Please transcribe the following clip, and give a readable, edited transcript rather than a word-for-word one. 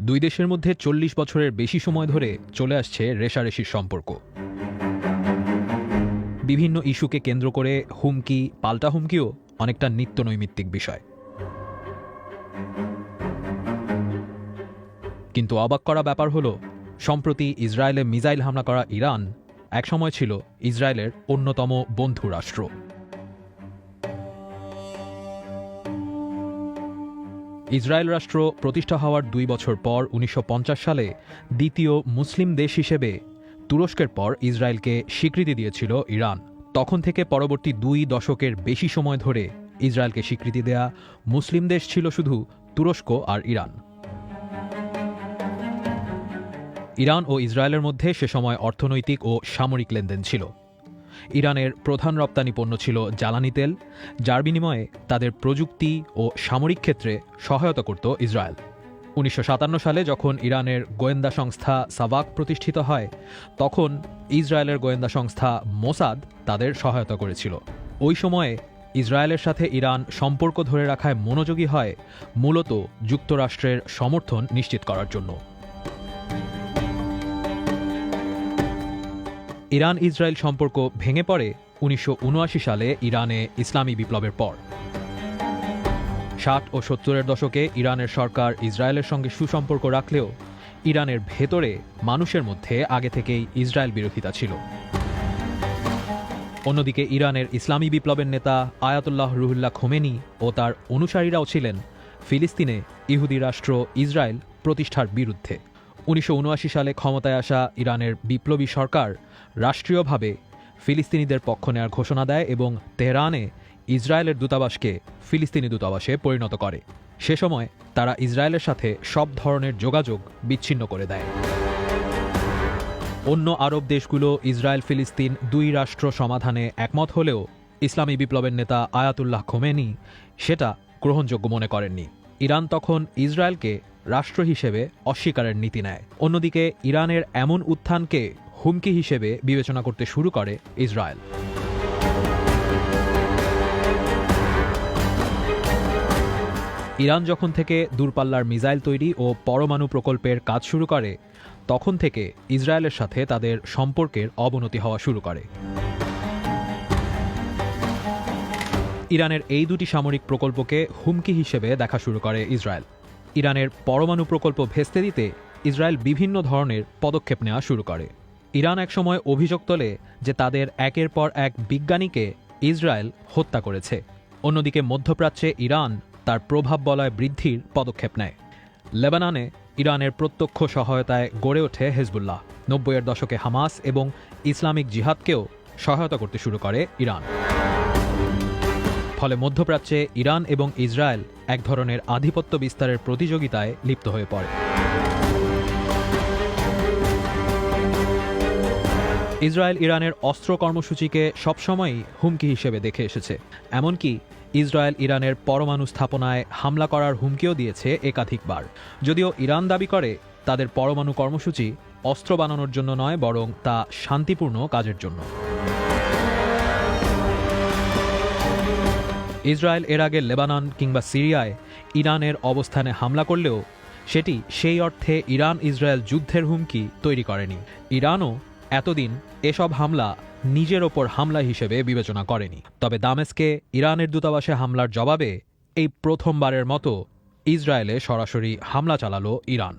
দুই দেশের মধ্যে ৪০ বছরের বেশি সময় ধরে চলে আসছে রেষারেষির সম্পর্ক। বিভিন্ন ইস্যুকে কেন্দ্র করে হুমকি, পাল্টা হুমকিও অনেকটা নিত্যনৈমিত্তিক বিষয়। কিন্তু অবাক করা ব্যাপার হল, সম্প্রতি ইসরায়েলে মিসাইল হামলা করা ইরান একসময় ছিল ইসরায়েলের অন্যতম বন্ধু রাষ্ট্র। ইসরায়েল রাষ্ট্র প্রতিষ্ঠা হওয়ার ২ বছর পর ১৯৫০ সালে দ্বিতীয় মুসলিম দেশ হিসেবে তুরস্কের পর ইসরায়েলকে স্বীকৃতি দিয়েছিল ইরান। তখন থেকে পরবর্তী ২ দশকের বেশি সময় ধরে ইসরায়েলকে স্বীকৃতি দেয়া মুসলিম দেশ ছিল শুধু তুরস্ক আর ইরান। ইরান ও ইসরায়েলের মধ্যে সে সময় অর্থনৈতিক ও সামরিক লেনদেন ছিল। ইরানের প্রধান রপ্তানি পণ্য ছিল জ্বালানি তেল, যার বিনিময়ে তাদের প্রযুক্তি ও সামরিক ক্ষেত্রে সহায়তা করত ইসরায়েল। ১৯৫৭ সালে যখন ইরানের গোয়েন্দা সংস্থা সাভাক প্রতিষ্ঠিত হয়, তখন ইসরায়েলের গোয়েন্দা সংস্থা মোসাদ তাদের সহায়তা করেছিল। ওই সময়ে ইসরায়েলের সাথে ইরান সম্পর্ক ধরে রাখায় মনোযোগী হয় মূলত যুক্তরাষ্ট্রের সমর্থন নিশ্চিত করার জন্য। ইরান ইসরায়েল সম্পর্ক ভেঙে পড়ে ১৯৭৯ সালে ইরানে ইসলামী বিপ্লবের পর। ৬০ ও ৭০-এর দশকে ইরানের সরকার ইসরায়েলের সঙ্গে সুসম্পর্ক রাখলেও ইরানের ভেতরে মানুষের মধ্যে আগে থেকেই ইসরায়েল বিরোধিতা ছিল। অন্যদিকে ইরানের ইসলামী বিপ্লবের নেতা আয়াতুল্লাহ রুহুল্লাহ খোমেনি ও তার অনুসারীরাও ছিলেন ফিলিস্তিনে ইহুদি রাষ্ট্র ইসরায়েল প্রতিষ্ঠার বিরুদ্ধে। ১৯৭৯ সালে ক্ষমতায় আসা ইরানের বিপ্লবী সরকার রাষ্ট্রীয়ভাবে ফিলিস্তিনিদের পক্ষ নেওয়ার ঘোষণা দেয় এবং তেহরানে ইসরায়েলের দূতাবাসকে ফিলিস্তিনি দূতাবাসে পরিণত করে। সে সময় তারা ইসরায়েলের সাথে সব ধরনের যোগাযোগ বিচ্ছিন্ন করে দেয়। অন্য আরব দেশগুলো ইসরায়েল ফিলিস্তিন ২ রাষ্ট্র সমাধানে একমত হলেও ইসলামী বিপ্লবের নেতা আয়াতুল্লাহ খোমেনি সেটা গ্রহণযোগ্য মনে করেননি। ইরান তখন ইসরায়েলকে রাষ্ট্র হিসেবে অস্বীকারের নীতি নেয়। অন্যদিকে ইরানের এমন উত্থানকে হুমকি হিসেবে বিবেচনা করতে শুরু করে ইসরায়েল। ইরান যখন থেকে দূরপাল্লার মিসাইল তৈরি ও পরমাণু প্রকল্পের কাজ শুরু করে, তখন থেকে ইসরায়েলের সাথে তাদের সম্পর্কের অবনতি হওয়া শুরু করে। ইরানের এই দুটি সামরিক প্রকল্পকে হুমকি হিসেবে দেখা শুরু করে ইসরায়েল। ইরানের পরমাণু প্রকল্প ভেস্তে দিতে ইসরায়েল বিভিন্ন ধরনের পদক্ষেপ নেওয়া শুরু করে। ইরান একসময় অভিযোগ তোলে যে তাদের একের পর এক বিজ্ঞানীকে ইসরায়েল হত্যা করেছে। অন্যদিকে মধ্যপ্রাচ্যে ইরান তার প্রভাব বলয় বৃদ্ধির পদক্ষেপ নেয়। লেবাননে ইরানের প্রত্যক্ষ সহায়তায় গড়ে ওঠে হেজবুল্লাহ। ৯০-এর দশকে হামাস এবং ইসলামিক জিহাদকেও সহায়তা করতে শুরু করে ইরান। ফলে মধ্যপ্রাচ্যে ইরান এবং ইসরায়েল এক ধরনের আধিপত্য বিস্তারের প্রতিযোগিতায় লিপ্ত হয়ে পড়ে। ইসরায়েল ইরানের অস্ত্র কর্মসূচিকে সবসময়ই হুমকি হিসেবে দেখে এসেছে। এমনকি ইসরায়েল ইরানের পরমাণু স্থাপনায় হামলা করার হুমকিও দিয়েছে একাধিকবার। যদিও ইরান দাবি করে তাদের পরমাণু কর্মসূচি অস্ত্র বানানোর জন্য নয়, বরং তা শান্তিপূর্ণ কাজের জন্য। ইসরায়েল এর আগে লেবানন কিংবা সিরিয়ায় ইরানের অবস্থানে হামলা করলেও সেটি সেই অর্থে ইরান ইসরায়েল যুদ্ধের হুমকি তৈরি করেনি। ইরানও এতদিন এসব হামলা নিজের ওপর হামলা হিসেবে বিবেচনা করেনি। তবে দামেস্কে ইরানের দূতাবাসে হামলার জবাবে এই প্রথমবারের মতো ইসরায়েলে সরাসরি হামলা চালালো ইরান।